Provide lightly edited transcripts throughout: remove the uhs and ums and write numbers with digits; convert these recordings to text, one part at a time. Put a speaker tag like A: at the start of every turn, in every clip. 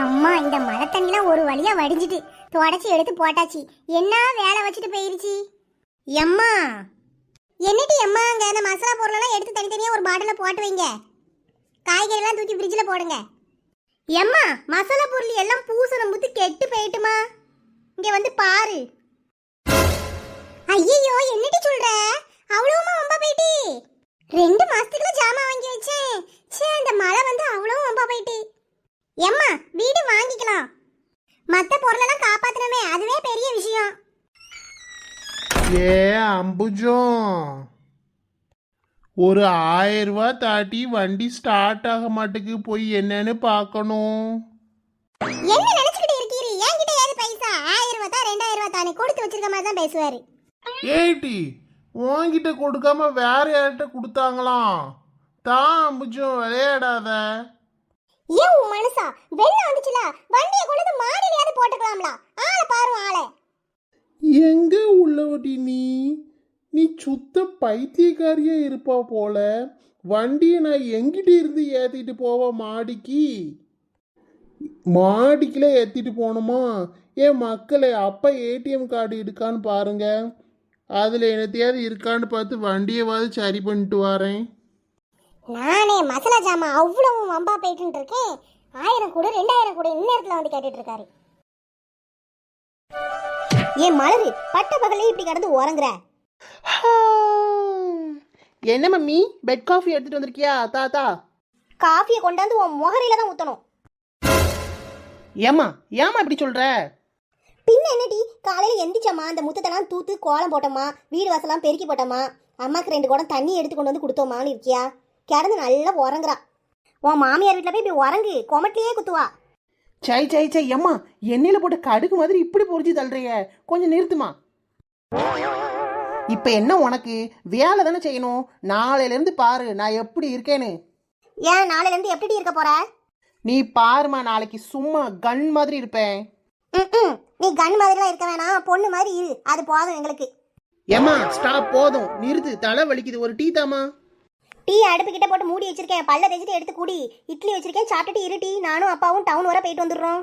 A: எம்மா இந்த மழை தண்ணிலாம் ஒரு வழியா வடிஞ்சிட்டு தொடச்சி எடுத்து போட்டாச்சு. என்ன வேலை வச்சுட்டு போயிருச்சு. எம்மா என்னடி எம்மா, அங்க அந்த மசாலா பொருளெல்லாம் எடுத்து தனித்தனியா ஒரு பாட்டில போட்டு வைங்க. காய்கறி எல்லாம் தூக்கி ஃப்ரிட்ஜில் போடுங்க. எம்மா மசாலா பொருள் எல்லாம் பூசணம் புத்து கெட்டு போயிட்டுமா, இங்க வந்து பாரு. ஐயோ என்னடி சொல்ற, அவ்வளவுமா வம்பா போயிட்டு? 2 மாசத்துக்குள்ள ஜாமான் வாங்கி வச்சேன். சே, அந்த மழை வந்து அவ்வளவு வம்பா போயிட்டு. எம்மா வீடு வாங்கிக்கலாம், மத்த பொருளெல்லாம் காப்பாத்தணுமே, அதுவே பெரிய விஷயம்.
B: ஏ அம்புஜம், ஒரு 1000 ரூபாய் தாட்டி வண்டி ஸ்டார்ட் ஆக மாட்டுக்கு, போய் என்னன்னு பார்க்கணும்.
A: என்ன நினைச்சுக்கிட்டு இருக்கீரி? என்கிட்ட ஏது பைசா? 1000 ரூபாய் தான் 2000 ரூபாய் தானே கொடுத்து வச்சிருக்க மாதிரி தான் பேசுவாரு.
B: ஏடி உன்கிட்ட கொடுக்காம வேற யார்கிட்ட கொடுத்தாங்களாம். தான் அம்புஜம் விளையாடாத.
A: ஏன் உன் மனசா வெள்ளம் வந்துச்சுல, வண்டியை கொண்டு மாடியிலையாவது போட்டுக்கலாம்ல. ஆளை பாரு ஆளை.
B: எங்க உள்ளவடி நீ சுத்த பைத்தியக்காரியா இருப்பா போல. வண்டியை நான் எங்கிட்ட இருந்து ஏத்திட்டு போவ மாடிக்கு? மாடிக்குள்ள ஏத்திட்டு போனோமா? ஏன் மக்களே, அப்பா ஏடிஎம் கார்டு இருக்கான்னு பாருங்க, அதில் என்னத்தையாவது இருக்கான்னு பார்த்து வண்டியவாது சரி பண்ணிட்டு வரேன்.
A: நானே மசாலா ஜாமான் அவ்வளவு வம்பா போயிட்டு இருக்கேன். 1000 கூட 2000 கூட இந்நேரத்துல வந்து கேட்டுட்டு இருக்காரு. ஏன் மலரு, பட்ட பகலே இப்படி கடந்து உறங்குற?
C: என்ன மம்மி, பெட் காஃபி எடுத்துட்டு வந்திருக்கியா? தாத்தா
A: காஃபியை கொண்டாந்து உன் முகரையில தான் ஊத்தணும்.
C: ஏமா இப்படி சொல்ற?
A: பின்ன என்னடி, காலையில எந்திரிச்சம்மா, அந்த முத்தத்தெல்லாம் தூத்து கோலம் போட்டோமா, வீடு வாசலாம் பெருக்கி போட்டோமா, அம்மாக்கு 2 குடம் தண்ணி எடுத்து கொண்டு வந்து கொடுத்தோமான்னு இருக்கியா? கிடந்து நல்லா உறங்குறா. உன் மாமியார் வீட்டில் போய் இப்படி உறங்கு, கொமட்டிலேயே குத்துவா.
C: சை அம்மா, எண்ணெயில போட்டு கடுகு மாதிரி இப்படி பொறிச்சு தள்ளுறிய, கொஞ்சம் நிறுத்துமா. இப்ப என்ன உனக்கு வேலை தானே செய்யணும். நாளையில இருந்து பாரு நான் எப்படி இருக்கேன்னு.
A: ஏன் நாளையில இருந்து எப்படி இருக்க போற?
C: நீ பாருமா, நாளைக்கு சும்மா கன் மாதிரி இருப்பேன்.
A: நீ கன் மாதிரிலாம் இருக்க வேணாம், பொண்ணு மாதிரி இரு, அது போதும் எங்களுக்கு.
C: ஏமா ஸ்டாப், போதும் நிறுத்து, தலை வலிக்குது, ஒரு டீ தாமா.
A: டீ அடுப்பு கிட்ட போட்டு மூடி வச்சிருக்கேன், பல்ல தேய்ச்சிட்டு எடுத்து குடி. இட்லி வச்சிருக்கேன், சாப்பிட்டுட்டு இரு. டீ நானும் அப்பாவும் டவுன் வர போயிட்டு வந்துடுறோம்.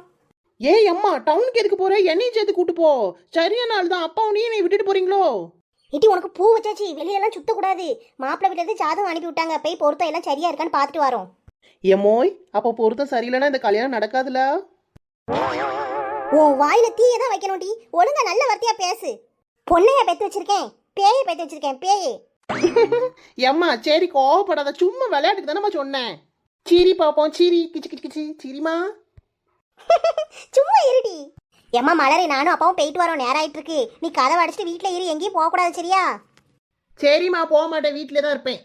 C: ஏய் அம்மா, டவுனுக்கு எதுக்கு போற? என்னையும் சேர்த்து கூட்டு போ. சரியான நாள் தான், அப்பாவும் நீ என்னை விட்டுட்டு போறீங்களோ?
A: இட்டி உனக்கு பூ வச்சாச்சு, வெளியெல்லாம் சுத்தக்கூடாது. மாப்பிள்ளை வீட்டுல இருந்து ஜாதகம் அனுப்பி விட்டாங்க, போய் பொருத்தம் எல்லாம் சரியா இருக்கான்னு பார்த்துட்டு வரோம்.
C: ஏமோய், அப்போ பொருத்தம் சரியில்லைன்னா இந்த கல்யாணம் நடக்காதுல.
A: உன் வாயில தீயை தான் வைக்கணும். டீ ஒழுங்கா நல்ல வார்த்தையா பேசு. பொண்ணையா பெத்து வச்சிருக்கேன், பேயை பெத்து வச்சிருக்கேன், பேயே.
C: ஏம்மா சரி கோவப்படாத, சும்மா விளையாட்டுக்கு தானே சொன்னேன். சீரி பாப்போம், சீரி கிச்சு கிச்சு கிச்சு சீரிமா.
A: சும்மா இருடி. எம்மா மலரை, நானும் அப்பாவும் போயிட்டு வரோம், நேரம் ஆயிட்டு இருக்கு. நீ கதவை அடிச்சுட்டு வீட்டுல இரு, எங்கேயும் போக கூடாது, சரியா?
C: சரிம்மா, போக மாட்டேன், வீட்டிலே தான் இருப்பேன்.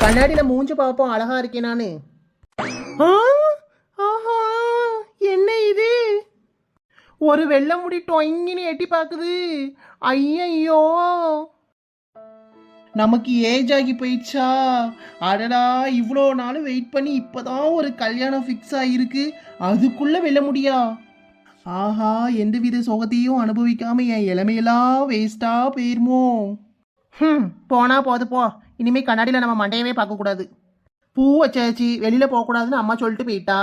C: கண்ணாடியில மூஞ்சு பார்ப்போம், அழகா இருக்கேன் நானு. ஆஹா, என்ன இது? ஒரு வெள்ளை முடி டொங்கின்னு எட்டி பாக்குது. ஐயோ, நமக்கு ஏஜ் ஆகி போயிடுச்சா? அடடா, இவ்வளோ நாள் வெயிட் பண்ணி இப்போதான் ஒரு கல்யாணம் ஃபிக்ஸ் ஆகிருக்கு, அதுக்குள்ள வெல்ல முடியா? ஆஹா, எந்த வித சோகத்தையும் அனுபவிக்காம என் இளமையெல்லாம் வேஸ்டா போயிருமோ? போனா போது போ. இனிமே கண்ணாடியில் நம்ம மண்டையவே பார்க்கக்கூடாது. பூ வச்சாச்சு, வெளியில் போகக்கூடாதுன்னு அம்மா சொல்லிட்டு போயிட்டா.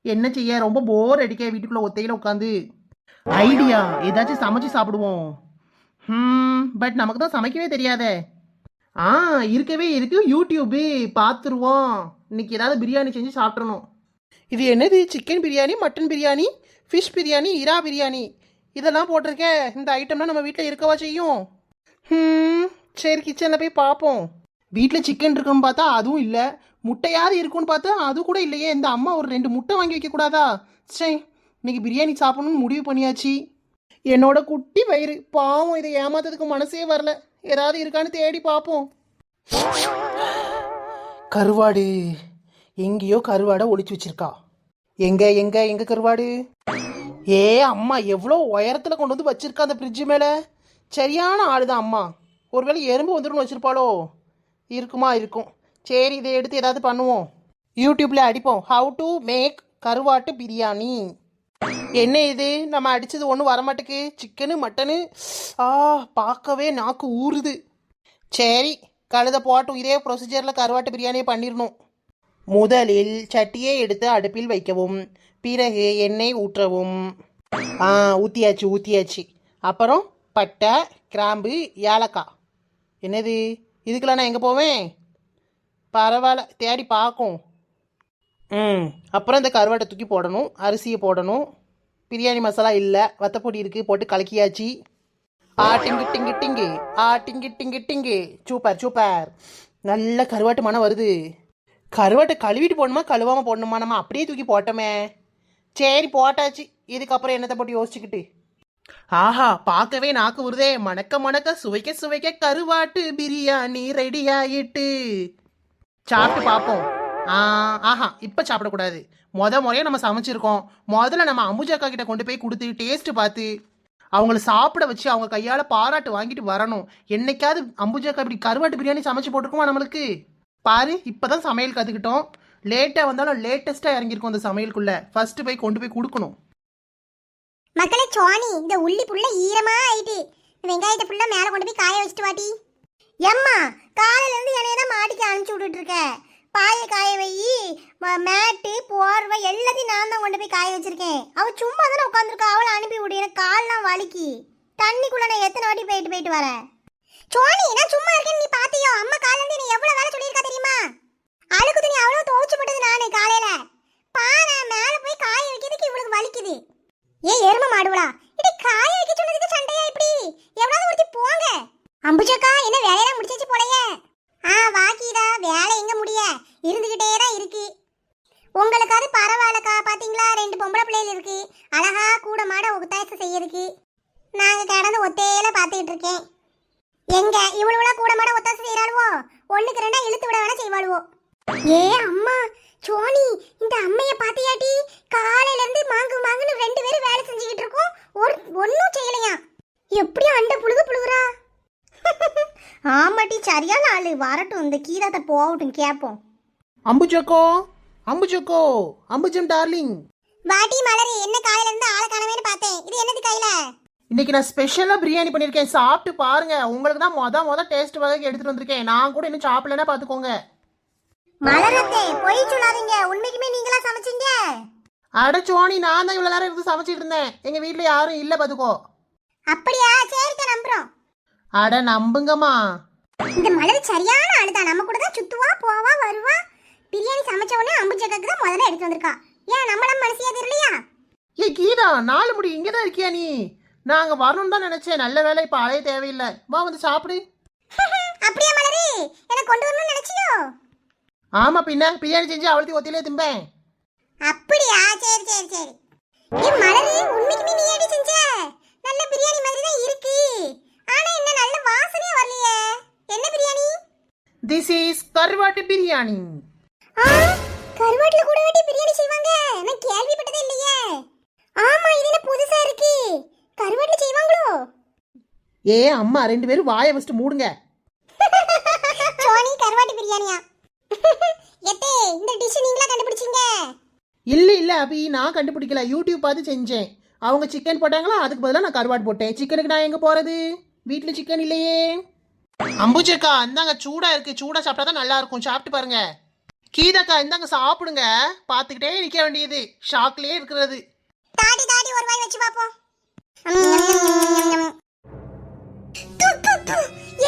C: என்ன செய்ய, ரொம்ப போர் அடிக்க வீட்டுக்குள்ளே ஒத்தையில் உட்காந்து. ஐடியா, ஏதாச்சும் சமைச்சு சாப்பிடுவோம். பட் நமக்கு தான் சமைக்கவே தெரியாதே. இருக்கவே இருக்கு, யூடியூப்பு பார்த்துருவோம். இன்னைக்கு ஏதாவது பிரியாணி செஞ்சு சாப்பிட்றணும். இது என்னது? Chicken biryani, mutton biryani, fish biryani, இறா பிரியாணி, இதெல்லாம் போட்டிருக்கேன். இந்த ஐட்டம்லாம் நம்ம வீட்டில் இருக்கவா செய்யும்? சரி, கிச்சனில் போய் பார்ப்போம். வீட்டில் சிக்கன் இருக்குன்னு பார்த்தா அதுவும் இல்லை, முட்டையாவது இருக்குன்னு பார்த்தா அது கூட இல்லையே. இந்த அம்மா ஒரு 2 முட்டை வாங்கி வைக்கக்கூடாதா? சரி, இன்னைக்கு பிரியாணி சாப்பிடணும்னு முடிவு பண்ணியாச்சு. என்னோட குட்டி வயிறு பாவம், இதை ஏமாத்ததுக்கு மனசே வரல. ஏதாவது இருக்கான்னு தேடி பார்ப்போம். கருவாடு, எங்கேயோ கருவாடை ஒளிச்சு வச்சிருக்கா. எங்க எங்க எங்க கருவாடு? ஏ அம்மா, எவ்வளோ உயரத்தில் கொண்டு வந்து வச்சிருக்கா அந்த ஃப்ரிட்ஜு மேலே. சரியான ஆளுதான் அம்மா. ஒருவேளை எறும்பு வந்துடும் வச்சிருப்பாளோ? இருக்குமா, இருக்கும். சரி, இதை எடுத்து ஏதாவது பண்ணுவோம். யூடியூப்ல அடிப்போம், ஹவு டு மேக் கருவாட்டு பிரியாணி. என்ன இது, நம்ம அடிச்சது ஒன்றும் வரமாட்டுக்கு. சிக்கனு மட்டனு, பார்க்கவே நாக்கு ஊறுது. சரி, கழுத போட்டும், இதே ப்ரொசீஜரில் கருவாட்டு பிரியாணியை பண்ணிடணும். முதலில் சட்டியை எடுத்து அடுப்பில் வைக்கவும், பிறகு எண்ணெய் ஊற்றவும். ஊற்றியாச்சு. அப்புறம் பட்டை, கிராம்பு, ஏலக்காய். என்னது இதுக்கெல்லாம் நான் எங்கே போவேன்? பரவாயில்ல, தேடி பார்க்கும். அப்புறம் இந்த கருவாட்டை தூக்கி போடணும், அரிசியை போடணும். பிரியாணி மசாலா இல்லை, வத்தப்பொடி இருக்குது, போட்டு கலக்கியாச்சு. டிங்கு டிங்கு டிங்கு டிங்கு டிங்கு டிங்கு. சூப்பர். நல்ல கருவாட்டு மனம் வருது. கருவாட்டை கழுவிட்டு போடணுமா கழுவாமல் போடணுமா? நம்ம அப்படியே தூக்கி போட்டோமே. சரி போட்டாச்சு. இதுக்கப்புறம் என்னத்தை போட்டு யோசிச்சுக்கிட்டு. ஆஹா, பார்க்கவே நாக்கு வருதே. மணக்க சுவைக்க கருவாட்டு பிரியாணி ரெடி ஆயிட்டு. சாப்பிட்டு பார்ப்போம். ஆஹா, இப்போ சாப்பிடக்கூடாது. முறையாக நம்ம சமைச்சிருக்கோம். முதல்ல நம்ம அம்புஜாக்கா கிட்ட கொண்டு போய் கொடுத்து டேஸ்ட் பார்த்து அவங்கள சாப்பிட வச்சு அவங்க கையால் பாராட்டு வாங்கிட்டு வரணும். என்னைக்காவது அம்புஜாக்கா இப்படி கருவாட்டு பிரியாணி சமைச்சு போட்டிருக்குமா நம்மளுக்கு? பாரு, இப்போதான் சமையல் கற்றுக்கிட்டோம். லேட்டாக வந்தாலும் லேட்டஸ்ட்டாக இறங்கியிருக்கோம் அந்த சமையலுக்குள்ள. ஃபர்ஸ்ட் போய் கொண்டு போய் கொடுக்கணும்.
A: மக்களே, சோனி இந்த உள்ளி புள்ள ஈரமா ஆயிட்டு. வெங்காயத்தை ஃபுல்லா மேல கொண்டு போய் காய வச்சுட்டு வாட்டி. எம்மா, காலையில இருந்து என்னைய தான் மாடிக்கு அனுப்பிச்சு விட்டுட்டு இருக்க. பாயை காய வை, மேட்டு, போர்வை எல்லாத்தையும் நான் தான் கொண்டு போய் காய வச்சிருக்கேன். அவ சும்மா தானே உட்காந்துருக்கா, அவளை அனுப்பி விடு. எனக்கு கால்லாம் வலிக்கு. தண்ணிக்குள்ள நான் எத்தனை வாட்டி போயிட்டு வரேன். சோனி, நான் சும்மா இருக்கேன்னு நீ பாத்தியோ? அம்மா காலையில இருந்து நீ எவ்வளவு வேலை சொல்லியிருக்கா தெரியுமா? அழுக்கு துணி அவ்வளவு துவைச்சு போட்டது நானே காலையில. பாரு, மேல போய் காய வைக்கிறதுக்கு இவளுக்கு வலிக்குது. எரும மாடுவளா, இது காய வைக்க சொன்னதுக்கு சண்டையா இப்படி? எவ்வளவு ஒருத்தி போங்க. அம்புஜக்கா, என்ன வேலையெல்லாம் முடிச்சாச்சு போலையே? வாக்கிதா, வேலை எங்க முடிய, இருந்துகிட்டே தான் இருக்கு. உங்களுக்கு அது பரவாயில்லக்கா. பாத்தீங்களா, 2 பொம்பளை பிள்ளைகள் இருக்கு. அழகா கூட மாட ஒத்தாசம் செய்யறதுக்கு. நாங்க கடந்து ஒத்தையில பாத்துக்கிட்டு இருக்கேன். எங்க இவ்வளவு கூட மாட ஒத்தாசம் செய்யறாளுவோ? 1க்கு 2 இழுத்து விட வேணா செய்வாளுவோ. அம்மா, சோனி, இந்த அம்மைய பாத்தியாட்டி? காலையில இருந்து மாங்குன்னு 2 பேரும் வேலை செஞ்சுக்கிட்டு இருக்கோம். ஒன்னும் செய்யலையா? எப்படியும் அண்ட புழுகுறா. ஆமாட்டி, சரியான ஆளு. வரட்டும், இந்த கீராத்தை போகட்டும், கேட்போம்.
C: அம்புஜம் டார்லிங்.
A: வாட்டி மலரு, என்ன காலையில இருந்து ஆளை காணவேன்னு பார்த்தேன். இது என்னது கையில?
C: இன்னைக்கு நான் ஸ்பெஷலாக பிரியாணி பண்ணியிருக்கேன். சாப்பிட்டு பாருங்க. உங்களுக்கு தான் மொத டேஸ்ட் வகைக்கு எடுத்துட்டு வந்திருக்கேன். நான் கூட இன்னும் சாப்பிடலன்னா பார்த்துக்கோங்க.
A: மலரத்தே, பொய் சொல்லாதீங்க. உண்மைக்குமே நீங்களா சமைச்சீங்க?
C: அடச்சோனி, நான் தான் இவ்வளோ நேரம் இருந்து சமைச்சிட்டு இருந்தேன். எங்கள் வீட்டில் யாரும் இல்லை பார்த்துக்கோ.
A: அப்படியா? சரிக்கா, நம்புறோம்.
C: அட நம்புங்கம்மா.
A: இந்த மலர் சரியான ஆளுதான். நம்ம கூட தான் சுத்துவா, போவா, வருவா. பிரியாணி சமைச்ச உடனே அம்புஜக்காக்கு தான் முதல்ல எடுத்து வந்திருக்கா. ஏன் நம்மள மனசியா தெரியலையா?
C: கீதா, 4 முடி இங்கே தான் இருக்கியா நீ? நான் அங்கே வரணும்னு தான் நினைச்சேன். நல்ல வேலை, இப்போ அழைய தேவையில்லை. வா, வந்து சாப்பிடு.
A: அப்படியா மலரு, எனக்கு கொண்டு வரணும்னு நினைச்சியோ?
C: ஆமா, பின்ன பிரியாணி செஞ்சு அவளுக்கு ஒத்திலே திம்பேன்.
A: அப்படியா? சரி. மலரு, உண்மைக்குமே நீ ஏடி செஞ்ச? நல்ல பிரியாணி மாதிரி தான் இருக்கு. ஆனா என்ன நல்ல வாசனையே வரலையே. என்ன பிரியாணி?
C: திஸ் இஸ் கருவாட்டு பிரியாணி.
A: கருவாட்டுல கூட வெட்டி பிரியாணி செய்வாங்க? நான் கேள்விப்பட்டதே இல்லையே. ஆமா, இது என்ன புதுசா இருக்கு. கருவாட்டுல செய்வாங்களோ?
C: அம்மா, 2 பேரும் வாயை வச்சுட்டு மூடுங்க.
A: சோனி, கருவாட்டு பிரியாணியா? எத்தே, இந்த டிஷ் நீங்களா கண்டுபிடிச்சீங்க?
C: இல்ல அபி, நான் கண்டுபிடிக்கல. யூடியூப் பார்த்து செஞ்சேன். அவங்க சிக்கன் போட்டாங்களா, அதுக்கு பதிலாக நான் கருவாடு போட்டேன். சிக்கனுக்கு நான் எங்க போறது? வீட்டில் சிக்கன் இல்லையே. அம்புஜக்கா, இந்தாங்க, சூடா இருக்கு. சூடா சாப்பிட்டா தான் நல்லா இருக்கும். சாப்பிட்டு பாருங்க. கீதாக்கா, இந்தாங்க, சாப்பிடுங்க. பார்த்துக்கிட்டே நிற்க வேண்டியது, ஷாக்லயே இருக்கிறது.
A: தாடி ஒரு வாய் வச்சு பாப்போம்.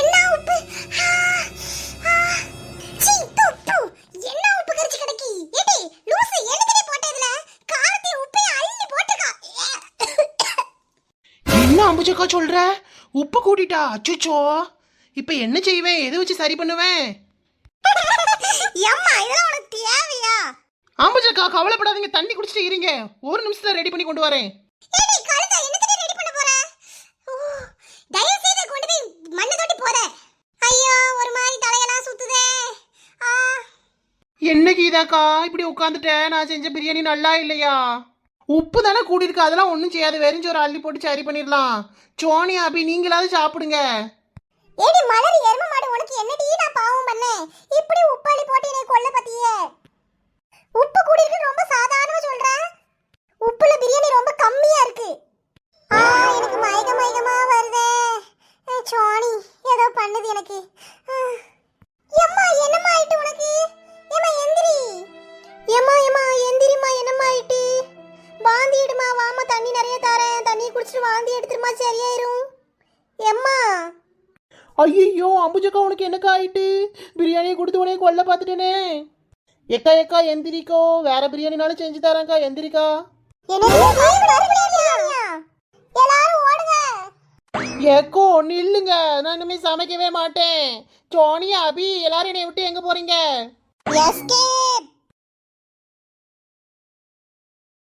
A: என்ன உப்பு? என்ன உப்பு கரிச்சு கிடக்கி? ஏடி லூசு, எதுக்கு போட்டதுல காரத்தை உப்பை அள்ளி போட்டுக்கா.
C: என்ன அம்புஜக்கா சொல்ற? உப்பு கூட்டிட்டா? அச்சுச்சோ, இப்ப என்ன செய்வேன்? எதை வச்சு சரி பண்ணுவேன்?
A: அம்மா, இதெல்லாம் உனக்கு தேவையா?
C: அம்புஜக்கா, கவலைப்படாதீங்க. தண்ணி குடிச்சிட்டு இருங்க. 1 நிமிஷத்துல ரெடி பண்ணி கொண்டு வரேன்.
A: ஏடி கழுதை, என்னத்துக்கு ரெடி பண்ண போற? தயவு செய்து கொண்டு போய் மண்ணை தொட்டி போற. ஐயோ, ஒரு மாதிரி தலையெல்லாம் சுத்துதே.
C: என்ன கீதாக்கா, இப்படி உட்காந்துட்ட? நான் செஞ்ச பிரியாணி நல்லா இல்லையா? உப்பு தானே கூடியிருக்கு. அதெல்லாம் ஒன்றும் செய்யாது. வெறிஞ்சோறு அள்ளி போட்டு சரி பண்ணிடலாம். சோனி, அபி, நீங்களாவது சாப்பிடுங்க.
A: ஏடி மலர், எரும மாடு, உனக்கு என்னடி நான் பாவம் பண்ணேன்? இப்படி உப்பு அள்ளி போட்டு என்னை கொல்ல பத்தியே. உப்பு கூடியிருக்கு ரொம்ப சாதாரணமா சொல்றேன். உப்புல பிரியாணி ரொம்ப கம்மியா இருக்கு. எனக்கு மயக்கமா வருதே. சோனி, ஏதோ பண்ணுது எனக்கு. எம்மா, என்னம்மா ஆயிட்டு உனக்கு? ஏம்மா, எந்திரி. வச்சு வாந்தி எடுத்துருமா சரியாயிரும். எம்மா
C: ஐயோ அம்புஜக்கா உனக்கு என்னக்கா ஆயிட்டு? பிரியாணியை கொடுத்து உனே கொல்ல பார்த்துட்டேனே. எக்கா எக்கா எந்திரிக்கோ, வேற பிரியாணினாலும் செஞ்சு தரேன்க்கா, எந்திரிக்கா.
A: எல்லாரும் ஓடுங்க.
C: ஏக்கோ நில்லுங்க, நான் இனிமே சமைக்கவே மாட்டேன். சோனி அபி எல்லாரும் என்னை விட்டு எங்க போறீங்க?
A: எஸ்கேப்.